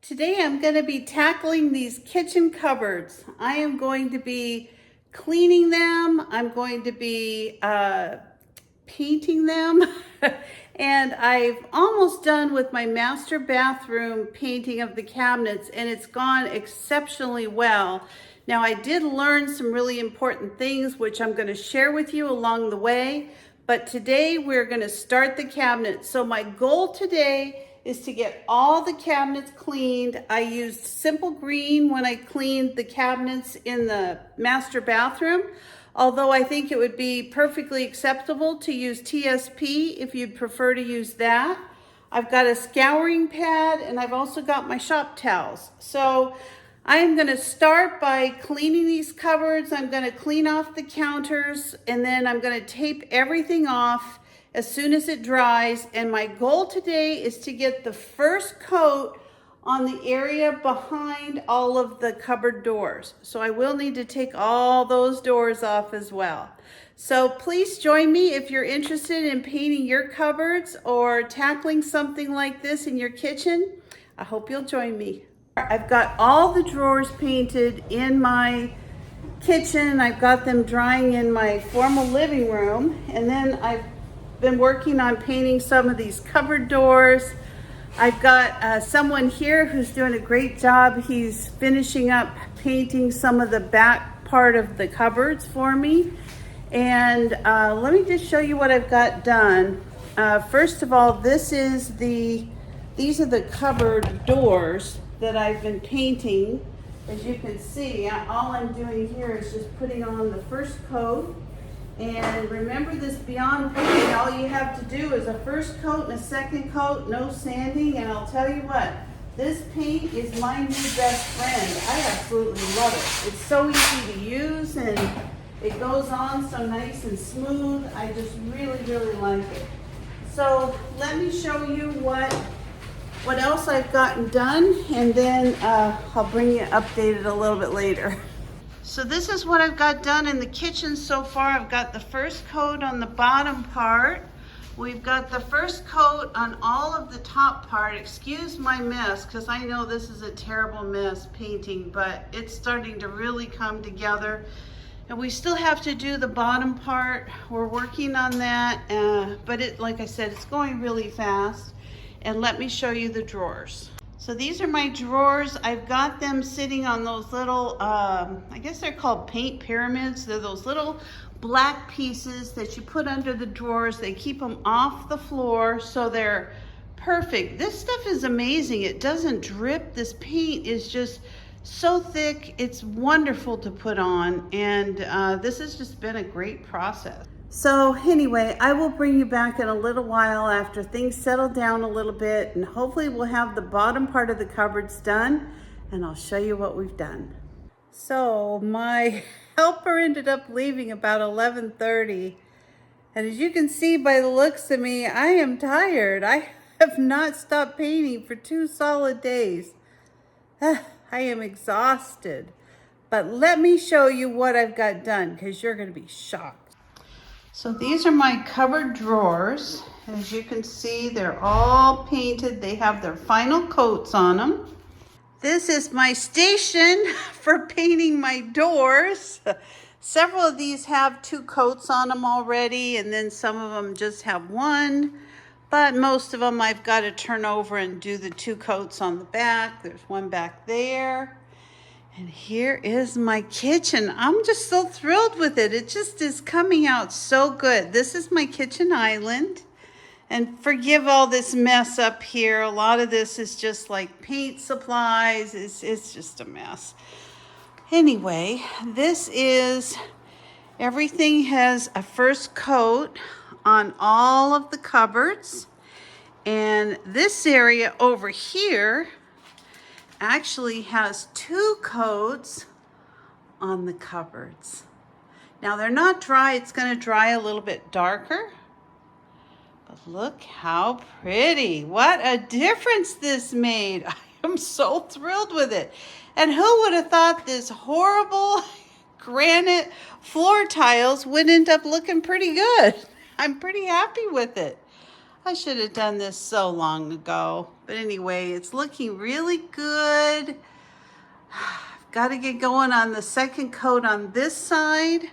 Today I'm going to be tackling these kitchen cupboards. I am going to be cleaning them. I'm going to be painting them. And I've almost done with my master bathroom painting of the cabinets, and it's gone exceptionally well. Now, I did learn some really important things which I'm going to share with you along the way, but today we're going to start the cabinets. So my goal today is to get all the cabinets cleaned. I used Simple Green when I cleaned the cabinets in the master bathroom, although I think it would be perfectly acceptable to use TSP if you'd prefer to use that. I've got a scouring pad, and I've also got my shop towels. So I am going to start by cleaning these cupboards. I'm going to clean off the counters, and then I'm going to tape everything off as soon as it dries. And my goal today is to get the first coat on the area behind all of the cupboard doors. So I will need to take all those doors off as well. So please join me if you're interested in painting your cupboards or tackling something like this in your kitchen. I hope you'll join me. I've got all the drawers painted in my kitchen. I've got them drying in my formal living room, and then I've been working on painting some of these cupboard doors. I've got someone here who's doing a great job. He's finishing up painting some of the back part of the cupboards for me. And let me just show you what I've got done. First of all, these are the cupboard doors that I've been painting. As you can see, all I'm doing here is just putting on the first coat. And remember, this Beyond painting, all you have to do is a first coat and a second coat, no sanding. And I'll tell you what, this paint is my new best friend. I absolutely love it. It's so easy to use, and it goes on so nice and smooth. I just really, really like it. So let me show you what else I've gotten done, and then I'll bring you updated a little bit later. So this is what I've got done in the kitchen so far. I've got the first coat on the bottom part. We've got the first coat on all of the top part. Excuse my mess, because I know this is a terrible mess painting, but it's starting to really come together. And we still have to do the bottom part. We're working on that, but like I said, it's going really fast. And let me show you the drawers. So these are my drawers. I've got them sitting on those little, I guess they're called paint pyramids. They're those little black pieces that you put under the drawers. They keep them off the floor, so they're perfect. This stuff is amazing. It doesn't drip. This paint is just so thick. It's wonderful to put on, and this has just been a great process. So anyway, I will bring you back in a little while after things settle down a little bit, and hopefully we'll have the bottom part of the cupboards done, and I'll show you what we've done. So my helper ended up leaving about 11:30, and as you can see by the looks of me, I am tired. I have not stopped painting for 2 solid days. I am exhausted, but let me show you what I've got done, because you're going to be shocked. So these are my cupboard drawers. As you can see, they're all painted. They have their final coats on them. This is my station for painting my doors. Several of these have 2 coats on them already, and then some of them just have 1. But most of them I've got to turn over and do the 2 coats on the back. There's one back there. And here is my kitchen. I'm just so thrilled with it. It just is coming out so good. This is my kitchen island. And forgive all this mess up here. A lot of this is just like paint supplies. It's just a mess. Anyway, everything has a first coat on all of the cupboards. And this area over here actually has 2 coats on the cupboards. Now they're not dry. It's going to dry a little bit darker. But look how pretty. What a difference this made. I am so thrilled with it. And who would have thought this horrible granite floor tiles would end up looking pretty good? I'm pretty happy with it. I should have done this so long ago. But anyway, it's looking really good. Got to get going on the second coat on this side.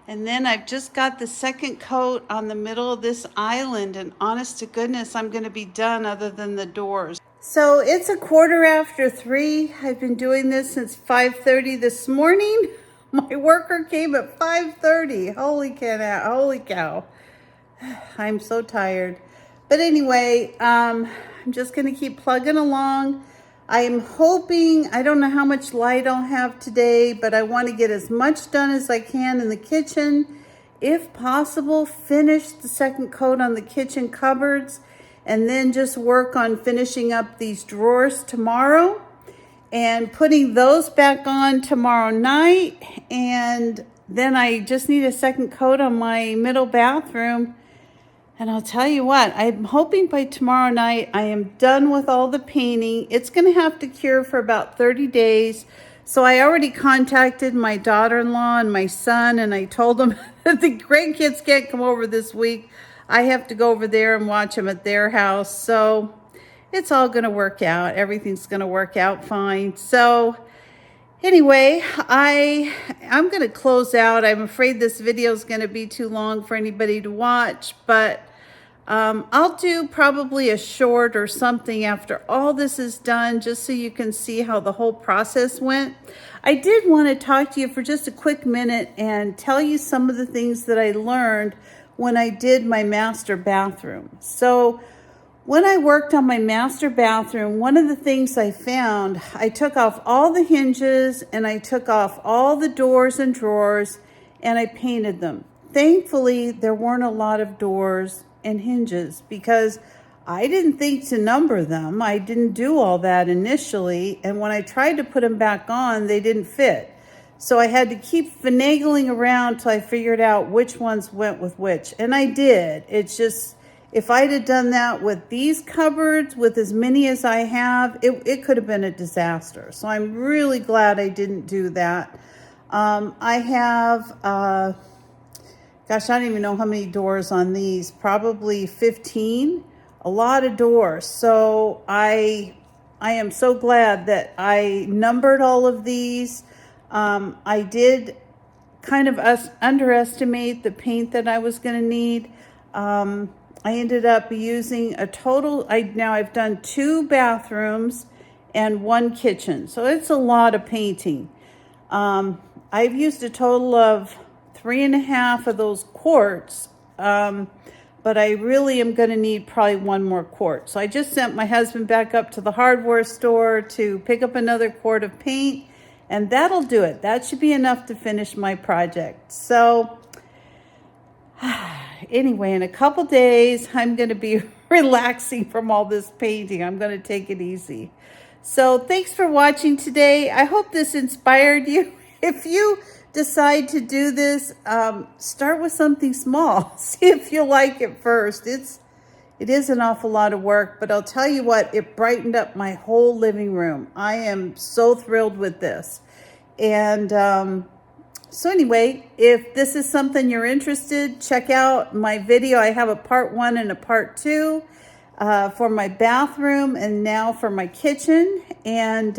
And then I've just got the second coat on the middle of this island. And honest to goodness, I'm going to be done other than the doors. So it's 3:15. I've been doing this since 5:30 this morning. My worker came at 5:30. Holy cow. I'm so tired. But anyway, I'm just going to keep plugging along. I am hoping, I don't know how much light I'll have today, but I want to get as much done as I can in the kitchen. If possible, finish the second coat on the kitchen cupboards and then just work on finishing up these drawers tomorrow and putting those back on tomorrow night. And then I just need a second coat on my middle bathroom. And I'll tell you what, I'm hoping by tomorrow night I am done with all the painting. It's going to have to cure for about 30 days. So I already contacted my daughter-in-law and my son, and I told them that the grandkids can't come over this week. I have to go over there and watch them at their house. So it's all going to work out. Everything's going to work out fine. So anyway, I'm going to close out. I'm afraid this video is going to be too long for anybody to watch, but I'll do probably a short or something after all this is done, just so you can see how the whole process went. I did want to talk to you for just a quick minute and tell you some of the things that I learned when I did my master bathroom. So when I worked on my master bathroom, one of the things I found, I took off all the hinges and I took off all the doors and drawers and I painted them. Thankfully, there weren't a lot of doors and hinges because I didn't think to number them. I didn't do all that initially. And when I tried to put them back on, they didn't fit. So I had to keep finagling around till I figured out which ones went with which. And I did. It's just, if I'd have done that with these cupboards, with as many as I have, it could have been a disaster. So I'm really glad I didn't do that. I have, gosh, I don't even know how many doors on these, probably 15, a lot of doors. So I am so glad that I numbered all of these. I did kind of underestimate the paint that I was going to need. I ended up using a total, now I've done 2 bathrooms and 1 kitchen. So it's a lot of painting. I've used a total of 3.5 of those quarts, but I really am going to need probably 1 more quart. So I just sent my husband back up to the hardware store to pick up another quart of paint, and that'll do it. That should be enough to finish my project. So anyway, in a couple days, I'm going to be relaxing from all this painting. I'm going to take it easy. So thanks for watching today. I hope this inspired you. If you decide to do this, start with something small. See if you like it first. It is an awful lot of work, but I'll tell you what, it brightened up my whole living room. I am so thrilled with this. And so anyway, if this is something you're interested, check out my video. I have a part 1 and a part 2 for my bathroom and now for my kitchen. And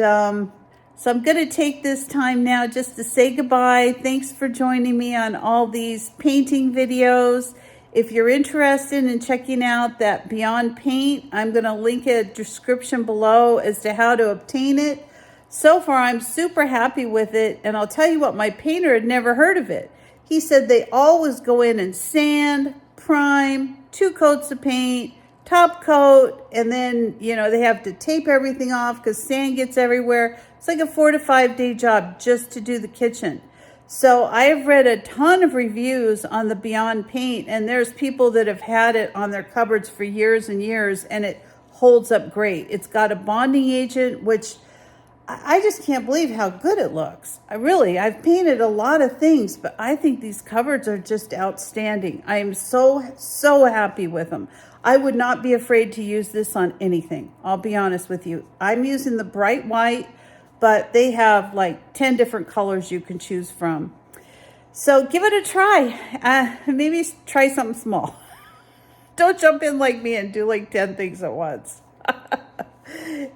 so I'm going to take this time now just to say goodbye. Thanks for joining me on all these painting videos. If you're interested in checking out that Beyond Paint, I'm going to link a description below as to how to obtain it. So far, I'm super happy with it. And I'll tell you what, my painter had never heard of it. He said they always go in and sand, prime, 2 coats of paint, top coat, and then, they have to tape everything off because sand gets everywhere. It's like a 4 to 5 day job just to do the kitchen. So I have read a ton of reviews on the Beyond Paint, and there's people that have had it on their cupboards for years and years, and it holds up great. It's got a bonding agent, which I just can't believe how good it looks. I've painted a lot of things, but I think these cupboards are just outstanding. I am so, so happy with them. I would not be afraid to use this on anything. I'll be honest with you. I'm using the bright white, but they have like 10 different colors you can choose from. So give it a try. Maybe try something small. Don't jump in like me and do like 10 things at once.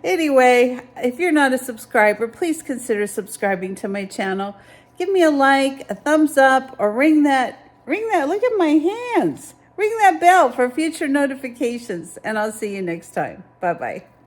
Anyway, if you're not a subscriber, please consider subscribing to my channel. Give me a like, a thumbs up, or ring that, look at my hands. Ring that bell for future notifications, and I'll see you next time. Bye-bye.